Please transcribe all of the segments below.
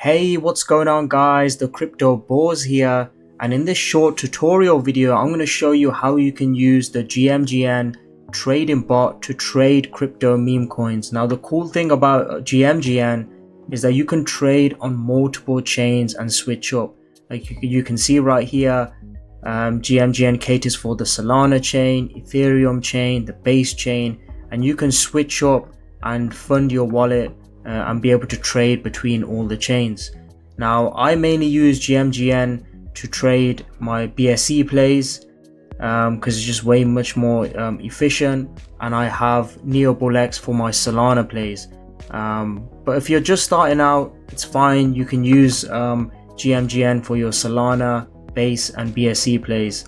Hey, what's going on guys? The Crypto Boars here, and in this short tutorial video I'm going to show you how you can use the GMGN trading bot to trade crypto meme coins. Now the cool thing about GMGN is that you can trade on multiple chains and switch up. Like you can see right here, GMGN caters for the Solana chain, Ethereum chain, the Base chain, and you can switch up and fund your wallet and be able to trade between all the chains. Now I mainly use GMGN to trade my BSC plays because it's just way much more efficient, and I have NeoBullX for my Solana plays. But if you're just starting out, it's fine. You can use GMGN for your Solana, Base and BSC plays.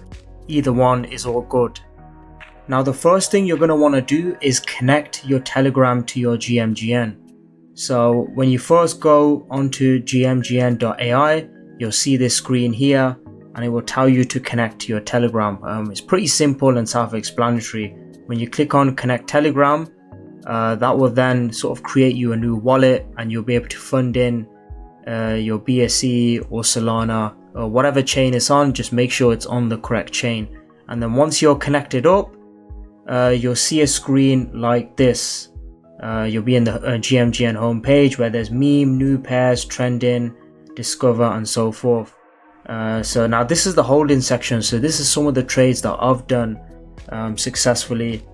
Either one is all good. Now the first thing you're going to want to do is connect your Telegram to your GMGN. So when you first go onto gmgn.ai, you'll see this screen here and it will tell you to connect to your Telegram. It's pretty simple and self-explanatory. When you click on connect Telegram, that will then sort of create you a new wallet, and you'll be able to fund in your BSC or Solana or whatever chain it's on. Just make sure it's on the correct chain. And then once you're connected up, you'll see a screen like this. You'll be in the GMGN homepage where there's meme, new pairs, trending, discover, and so forth. So now this is the holding section. So this is some of the trades that I've done successfully.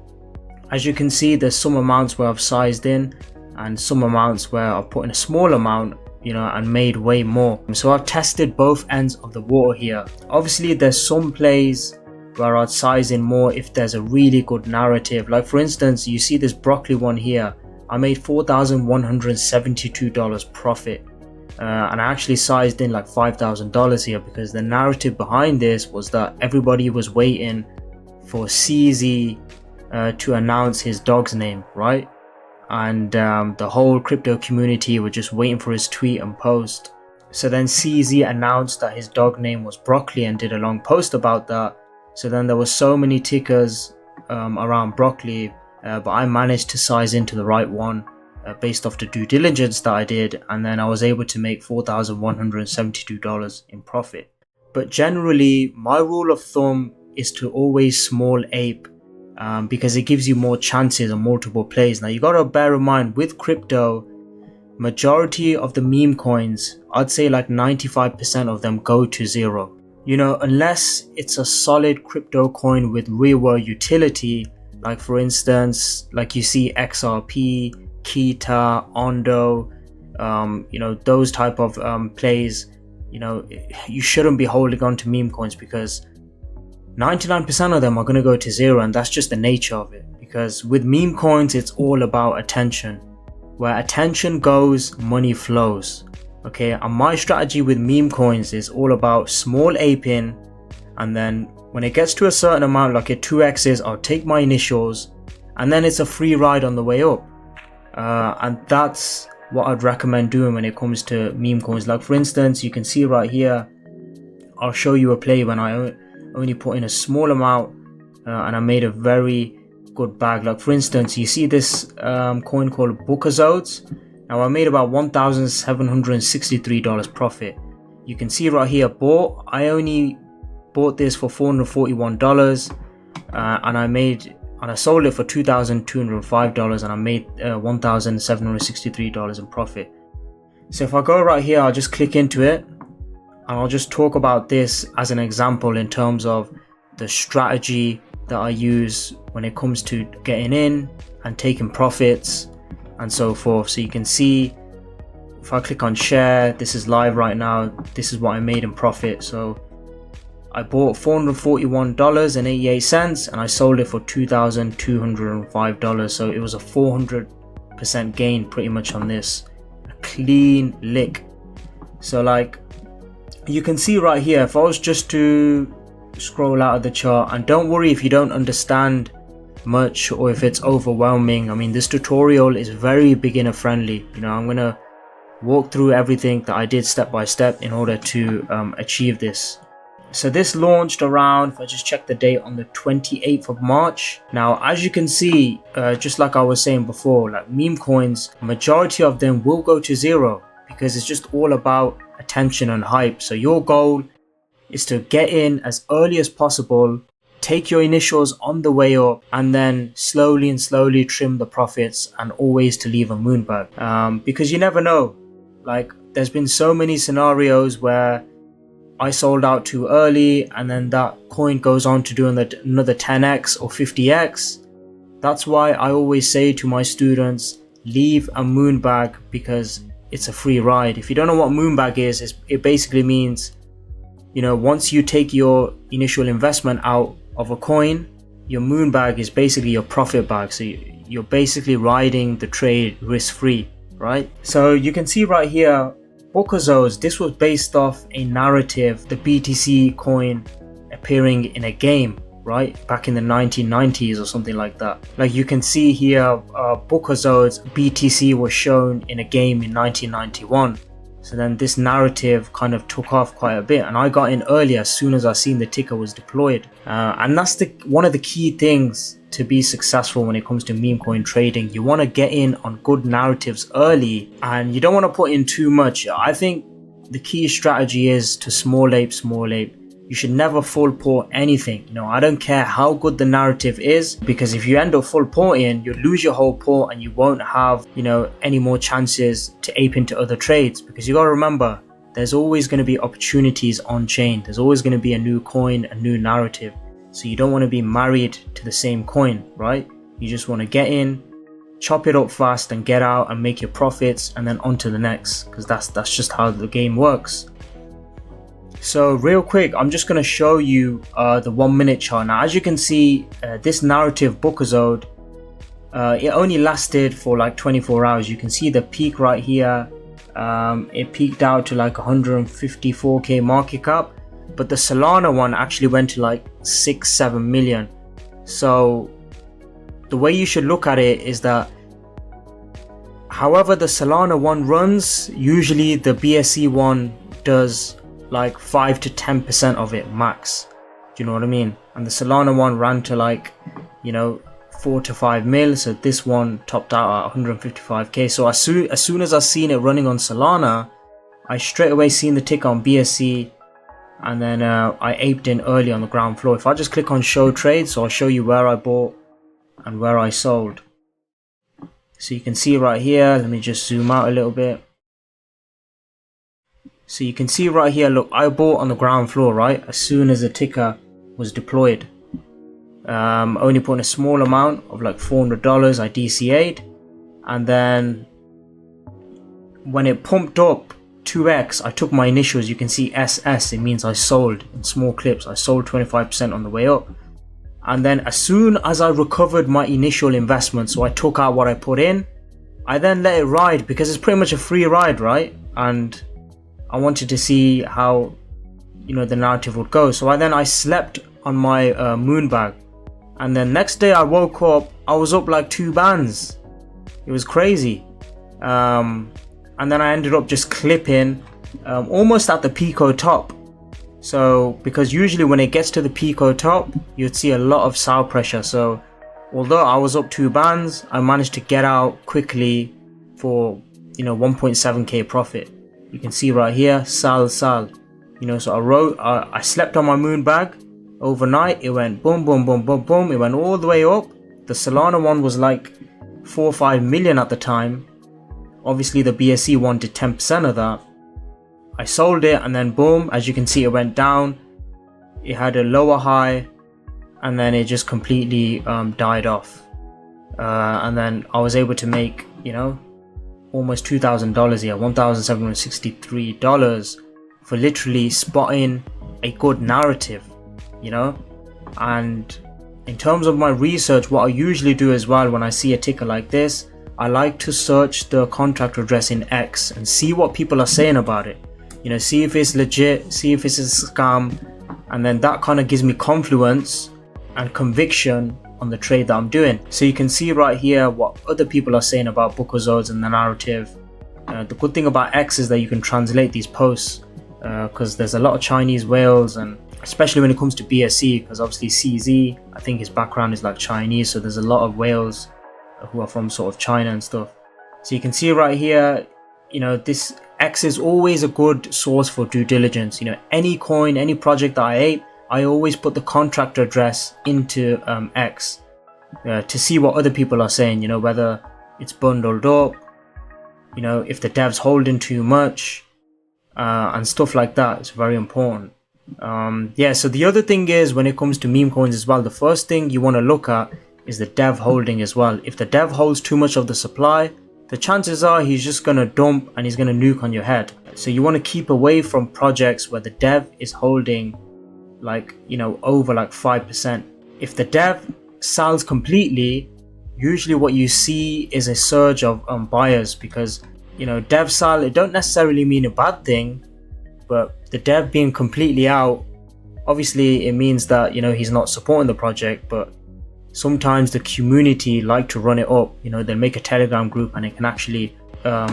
As you can see, there's some amounts where I've sized in and some amounts where I've put in a small amount, and made way more. So I've tested both ends of the water here. Obviously there's some plays where I'd size in more if there's a really good narrative. Like for instance, you see this broccoli one here. I made $4,172 profit, and I actually sized in like $5,000 here because the narrative behind this was that everybody was waiting for CZ to announce his dog's name, right? And the whole crypto community were just waiting for his tweet and post. So then CZ announced that his dog name was Broccoli and did a long post about that. So then there were so many tickers around Broccoli, but I managed to size into the right one based off the due diligence that I did, and then I was able to make $4,172 in profit. But generally, my rule of thumb is to always small ape because it gives you more chances on multiple plays. Now you gotta bear in mind, with crypto, majority of the meme coins, I'd say like 95% of them go to zero. Unless it's a solid crypto coin with real world utility, like for instance, like you see XRP, Kita, Ondo, those type of plays, you shouldn't be holding on to meme coins because 99% of them are going to go to zero, and that's just the nature of it. Because with meme coins, it's all about attention. Where attention goes, money flows. Okay, and my strategy with meme coins is all about small aping, and then when it gets to a certain amount, like it 2x's, I'll take my initials, and then it's a free ride on the way up. And that's what I'd recommend doing when it comes to meme coins. Like for instance, you can see right here, I'll show you a play when I only put in a small amount and I made a very good bag. Like for instance, you see this coin called Bookazodes. Now I made about $1,763 profit. You can see right here, I only bought this for $441 and I sold it for $2,205 and I made $1,763 in profit. So if I go right here, I'll just click into it and I'll just talk about this as an example in terms of the strategy that I use when it comes to getting in and taking profits and so forth. So you can see, if I click on share, this is live right now. This is what I made in profit. So I bought $441.88 and I sold it for $2,205. So it was a 400% gain pretty much on this. A clean lick. So like you can see right here, if I was just to scroll out of the chart, and don't worry if you don't understand much or if it's overwhelming. I mean, this tutorial is very beginner friendly. I'm going to walk through everything that I did step by step in order to achieve this. So this launched around, if I just check the date, on the 28th of March. Now, as you can see, just like I was saying before, like meme coins, majority of them will go to zero. because it's just all about attention and hype. So your goal is to get in as early as possible, take your initials on the way up, and then slowly and slowly trim the profits, and always to leave a moon bag. Because you never know. Like, there's been so many scenarios where I sold out too early and then that coin goes on to do another 10x or 50x. That's why I always say to my students, leave a moon bag, because it's a free ride. If you don't know what moon bag is, it basically means, you know, once you take your initial investment out of a coin, your moon bag is basically your profit bag. So you're basically riding the trade risk free, right? So you can see right here, Bookazos, this was based off a narrative, the BTC coin appearing in a game, right? Back in the 1990s or something like that. Like you can see here, Bookazos BTC was shown in a game in 1991. So then this narrative kind of took off quite a bit, and I got in early as soon as I seen the ticker was deployed. And that's one of the key things to be successful when it comes to meme coin trading. You want to get in on good narratives early, and you don't want to put in too much. I think the key strategy is to small ape. You should never full port anything. You know, I don't care how good the narrative is, because if you end up full porting, you'll lose your whole port and you won't have, you know, any more chances to ape into other trades. Because you got to remember, there's always going to be opportunities on chain. There's always going to be a new coin, a new narrative. So you don't want to be married to the same coin, right? You just want to get in, chop it up fast and get out and make your profits, and then on to the next, because that's just how the game works. So real quick, I'm just going to show you the 1 minute chart. Now, as you can see, this narrative Bookazode, it only lasted for like 24 hours. You can see the peak right here. It peaked out to like 154k market cap, but the Solana one actually went to like 6-7 million. So the way you should look at it is that however the Solana one runs, usually the BSC one does like 5 to 10% of it max. Do you know what I mean? And the Solana one ran to like, you know, 4 to 5 mil. So this one topped out at 155k. So as soon as I seen it running on Solana, I straight away seen the tick on BSC, and then I aped in early on the ground floor. If I just click on show trade, so I'll show you where I bought and where I sold. So you can see right here, let me just zoom out a little bit. So you can see right here, look, I bought on the ground floor, right? As soon as the ticker was deployed. Only put in a small amount of like $400, I DCA'd. And then when it pumped up 2x, I took my initials. You can see SS, it means I sold in small clips. I sold 25% on the way up. And then as soon as I recovered my initial investment, so I took out what I put in, I then let it ride, because it's pretty much a free ride, right? And I wanted to see how, you know, the narrative would go. So I slept on my moon bag, and then next day I woke up, I was up like 2 bands. It was crazy. And then I ended up just clipping almost at the Pico top. So because usually when it gets to the Pico top, you'd see a lot of sell pressure. So although I was up 2 bands, I managed to get out quickly for, you know, 1.7k profit. You can see right here, sal, you know, so I slept on my moon bag overnight. It went boom, boom, boom, boom, boom. It went all the way up. The Solana one was like 4 or 5 million at the time. Obviously the BSC one did 10% of that. I sold it, and then boom, as you can see, it went down. It had a lower high, and then it just completely died off. And then I was able to make, you know, almost $2,000 here, $1,763 for literally spotting a good narrative, you know. And in terms of my research, what I usually do as well when I see a ticker like this, I like to search the contract address in X and see what people are saying about it. You know, see if it's legit, see if it's a scam, and then that kind of gives me confluence and conviction on the trade that I'm doing. So you can see right here what other people are saying about Bookazos and the narrative. The good thing about X is that you can translate these posts, because there's a lot of Chinese whales, and especially when it comes to BSC, because obviously CZ, I think his background is like Chinese, so there's a lot of whales who are from sort of China and stuff. So you can see right here, you know, this X is always a good source for due diligence. Any coin, any project that I ape, I always put the contract address into X to see what other people are saying, whether it's bundled up, if the dev's holding too much, and stuff like that. It's very important. So the other thing is, when it comes to meme coins as well, the first thing you want to look at is the dev holding as well. If the dev holds too much of the supply, the chances are he's just going to dump and he's going to nuke on your head. So you want to keep away from projects where the dev is holding over 5%. If the dev sells completely, usually what you see is a surge of buyers, because dev sell, it don't necessarily mean a bad thing, but the dev being completely out, obviously it means that he's not supporting the project. But sometimes the community like to run it up, they'll make a Telegram group and it can actually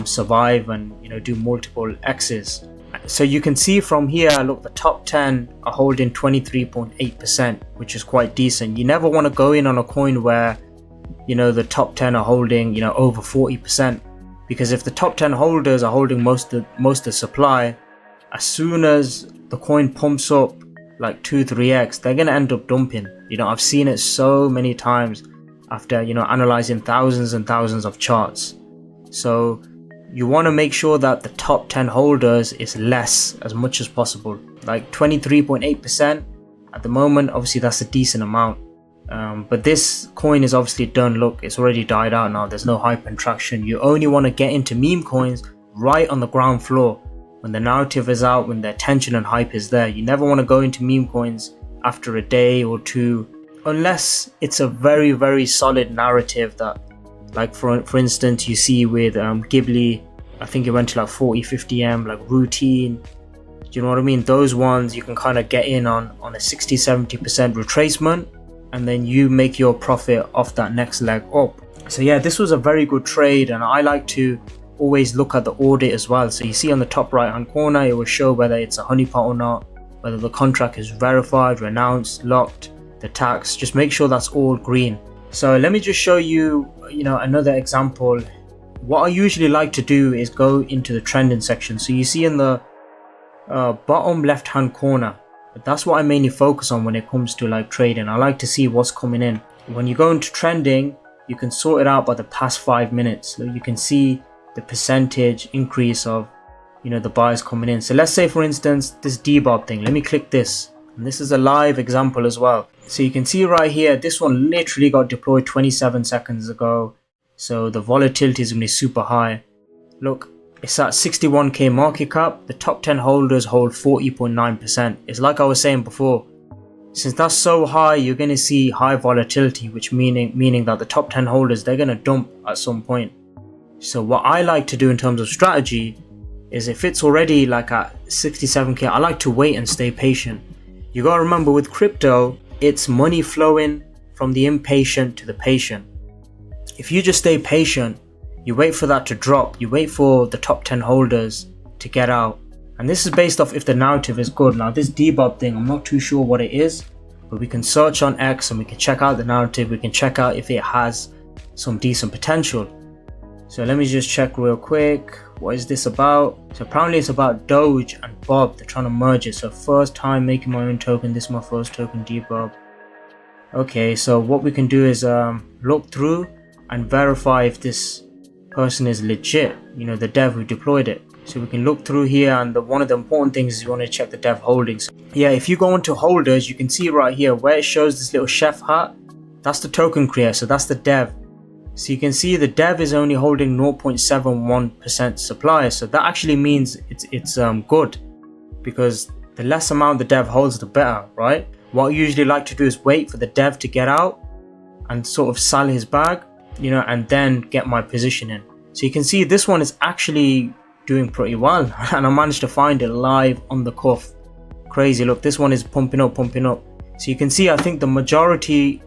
survive and do multiple X's. So you can see from here, look, the top 10 are holding 23.8%, which is quite decent. You never want to go in on a coin where the top 10 are holding over 40%, because if the top 10 holders are holding most of the supply, as soon as the coin pumps up like 2-3x, they're going to end up dumping. I've seen it so many times after analyzing thousands and thousands of charts. So you want to make sure that the top 10 holders is less as much as possible. Like 23.8% at the moment, obviously that's a decent amount. But this coin is obviously done. Look, it's already died out now. There's no hype and traction. You only want to get into meme coins right on the ground floor, when the narrative is out, when the attention and hype is there. You never want to go into meme coins after a day or two, unless it's a very, very solid narrative that, like for instance, you see with Ghibli, I think it went to like 40-50M, like routine. Do you know what I mean? Those ones you can kind of get in on a 60-70% retracement, and then you make your profit off that next leg up. So yeah, this was a very good trade, and I like to always look at the audit as well. So you see on the top right hand corner, it will show whether it's a honeypot or not, whether the contract is verified, renounced, locked, the tax. Just make sure that's all green. So let me just show you, another example. What I usually like to do is go into the trending section. So you see in the bottom left hand corner, that's what I mainly focus on when it comes to like trading. I like to see what's coming in. When you go into trending, you can sort it out by the past 5 minutes. So you can see the percentage increase of the buyers coming in. So let's say for instance this debob thing, let me click this, and this is a live example as well. So you can see right here, this one literally got deployed 27 seconds ago, so the volatility is going to be super high. Look, it's at 61k market cap. The top 10 holders hold 40.9%. It's like I was saying before, since that's so high, you're going to see high volatility, which meaning that the top 10 holders, they're going to dump at some point. So what I like to do in terms of strategy is, if it's already like at 67k, I like to wait and stay patient. You gotta remember, with crypto, it's money flowing from the impatient to the patient. If you just stay patient, you wait for that to drop, you wait for the top 10 holders to get out. And this is based off if the narrative is good. Now this debob thing, I'm not too sure what it is, but we can search on X and we can check out the narrative. We can check out if it has some decent potential. So let me just check real quick. What is this about? So apparently it's about Doge and Bob. They're trying to merge it. So first time making my own token. This is my first token, debob. Okay, so what we can do is look through and verify if this person is legit, the dev who deployed it. So we can look through here, and one of the important things is you want to check the dev holdings. Yeah, if you go into holders, you can see right here where it shows this little chef hat. That's the token creator, so that's the dev. So you can see the dev is only holding 0.71% supply. So that actually means it's good, because the less amount the dev holds, the better, right? What I usually like to do is wait for the dev to get out and sort of sell his bag, and then get my position in. So you can see this one is actually doing pretty well, and I managed to find it live on the cuff. Crazy. Look, this one is pumping up. So you can see, I think the majority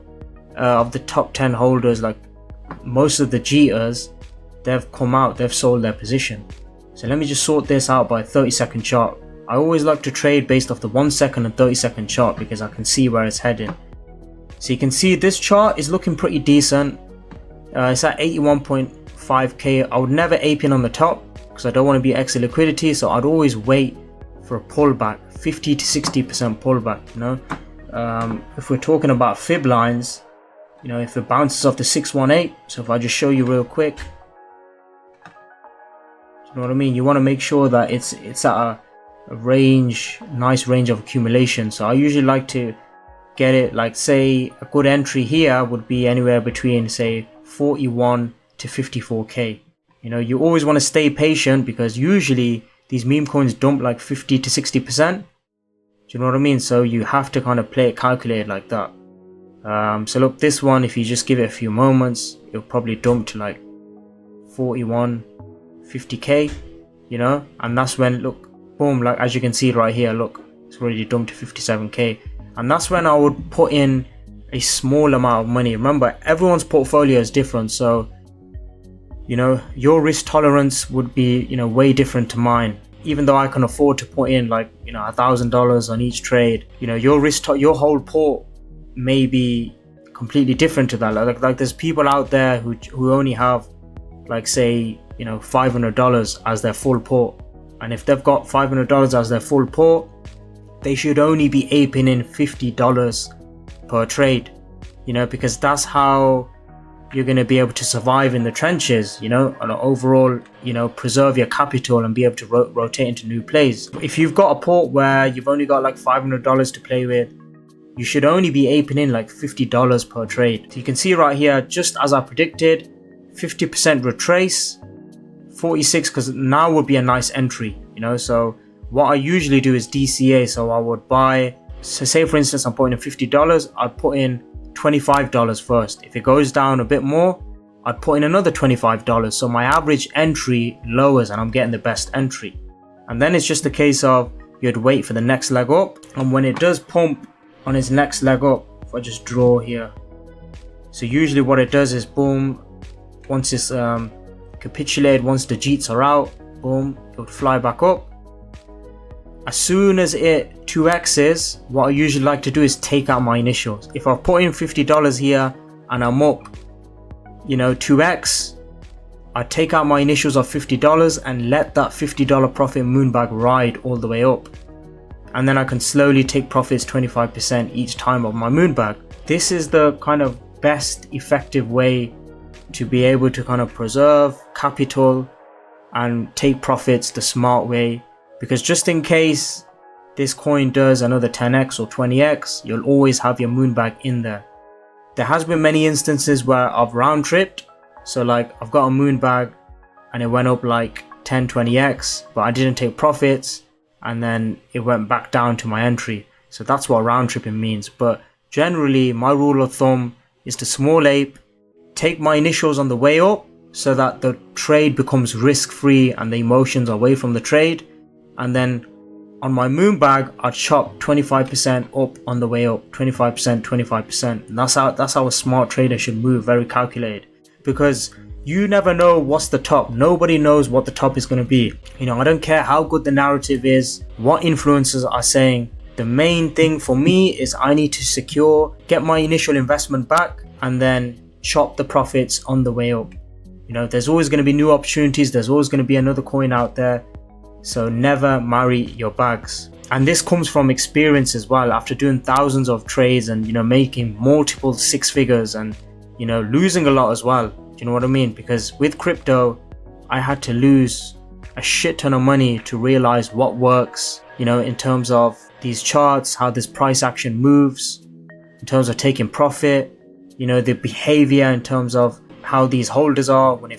of the top 10 holders, like most of the Jeters, they've come out, they've sold their position. So let me just sort this out by 30-second chart. I always like to trade based off the 1 second and 30-second chart, because I can see where it's heading. So you can see this chart is looking pretty decent. It's at 81.5k. I would never ape in on the top, because I don't want to be extra liquidity. So I'd always wait for a pullback, 50 to 60% pullback, you know. If we're talking about fib lines, you know, if it bounces off the 618, so if I just show you real quick, you know what I mean, you want to make sure that it's at a range, nice range of accumulation. So I usually like to get it, like, say a good entry here would be anywhere between, say, 41 to 54k. You know, you always want to stay patient, because usually these meme coins dump like 50 to 60%. Do you know what I mean? So you have to kind of play it calculated like that. So look, this one, if you just give it a few moments, it'll probably dump to like 41, 50k, you know, and that's when, look, boom, like as you can see right here, look, it's already dumped to 57k. And that's when I would put in a small amount of money. Remember, everyone's portfolio is different, so you know, your risk tolerance would be, you know, way different to mine. Even though I can afford to put in like, you know, $1,000 on each trade, you know, your your whole port may be completely different to that. Like there's people out there who only have, like, say, you know, $500 as their full port, and if they've got $500 as their full port, they should only be aping in $50 per trade, you know, because that's how you're going to be able to survive in the trenches, you know, and overall, you know, preserve your capital and be able to rotate into new plays. If you've got a port where you've only got like $500 to play with, you should only be aping in like $50 per trade. So you can see right here, just as I predicted, 50% retrace, 46, because now would be a nice entry, you know. So what I usually do is DCA. So I would buy, so say for instance I'm putting in $50, I'd put in $25 first. If it goes down a bit more, I'd put in another $25, so my average entry lowers and I'm getting the best entry. And then it's just a case of you'd wait for the next leg up, and when it does pump on its next leg up, if I just draw here, so usually what it does is boom, once it's capitulated, once the jeets are out, boom, it would fly back up. As soon as it 2x's, what I usually like to do is take out my initials. If I put in $50 here and I'm up, you know, 2x, I take out my initials of $50 and let that $50 profit moonbag ride all the way up. And then I can slowly take profits 25% each time of my moonbag. This is the kind of best effective way to be able to kind of preserve capital and take profits the smart way. Because just in case this coin does another 10x or 20x, you'll always have your moonbag in there. There has been many instances where I've round tripped. So like I've got a moonbag and it went up like 10, 20x, but I didn't take profits, and then it went back down to my entry. So that's what round tripping means. But generally my rule of thumb is to small ape, take my initials on the way up so that the trade becomes risk free and the emotions are away from the trade. And then on my moonbag, I'd chop 25% up on the way up, 25%, 25%. And that's how a smart trader should move, very calculated. Because you never know what's the top. Nobody knows what the top is going to be. You know, I don't care how good the narrative is, what influencers are saying. The main thing for me is I need to secure, get my initial investment back, and then chop the profits on the way up. You know, there's always going to be new opportunities. There's always going to be another coin out there. So never marry your bags. And this comes from experience as well. After doing thousands of trades and, you know, making multiple six figures and, you know, losing a lot as well. Do you know what I mean? Because with crypto, I had to lose a shit ton of money to realize what works, you know, in terms of these charts, how this price action moves, in terms of taking profit, you know, the behavior in terms of how these holders are when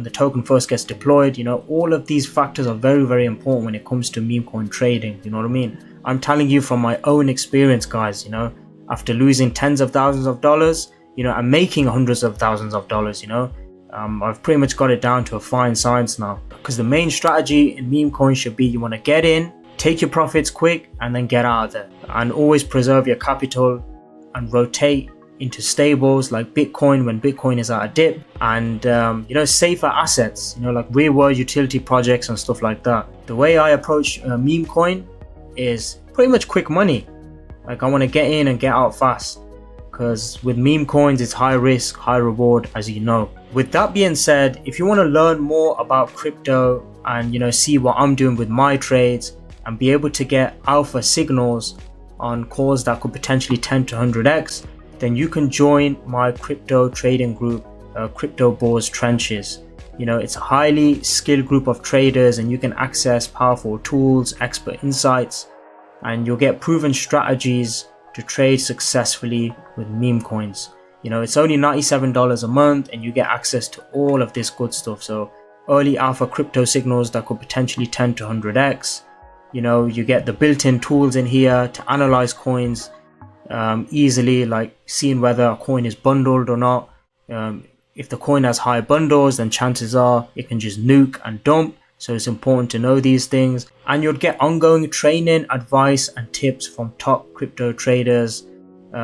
the token first gets deployed. You know, all of these factors are very, very important when it comes to meme coin trading. You know what I mean? I'm telling you from my own experience, guys. You know, after losing tens of thousands of dollars, you know, and making hundreds of thousands of dollars, you know, I've pretty much got it down to a fine science now. Because the main strategy in meme coins should be you want to get in, take your profits quick, and then get out of there. And always preserve your capital and rotate into stables like Bitcoin when Bitcoin is at a dip, and you know, safer assets, you know, like real world utility projects and stuff like that. The way I approach meme coin is pretty much quick money. Like I want to get in and get out fast, because with meme coins it's high risk, high reward, as you know. With that being said, if you want to learn more about crypto and see what I'm doing with my trades and be able to get alpha signals on calls that could potentially 10 to 100x, then you can join my crypto trading group, Crypto Boars Trenches. It's a highly skilled group of traders and you can access powerful tools, expert insights, and you'll get proven strategies to trade successfully with meme coins. It's only $97 a month and you get access to all of this good stuff. So early alpha crypto signals that could potentially 10 to 100x. You get the built-in tools in here to analyze coins easily, like seeing whether a coin is bundled or not. If the coin has high bundles, then chances are it can just nuke and dump. So it's important to know these things. And you'll get ongoing training, advice and tips from top crypto traders.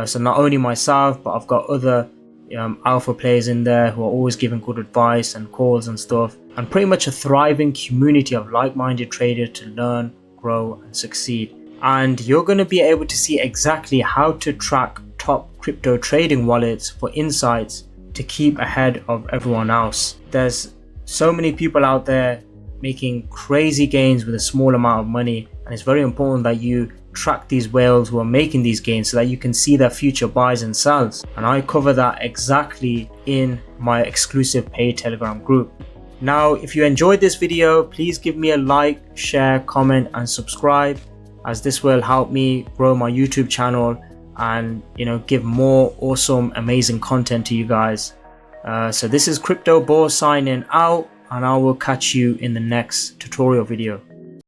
So not only myself, but I've got other alpha players in there who are always giving good advice and calls and stuff. And pretty much a thriving community of like-minded traders to learn, grow and succeed. And you're going to be able to see exactly how to track top crypto trading wallets for insights to keep ahead of everyone else. There's so many people out there making crazy gains with a small amount of money, and it's very important that you track these whales who are making these gains so that you can see their future buys and sells. And I cover that exactly in my exclusive paid Telegram group. Now, if you enjoyed this video, please give me a like, share, comment and subscribe, as this will help me grow my YouTube channel and give more awesome, amazing content to you guys. So this is Crypto Boar signing out, and I will catch you in the next tutorial video.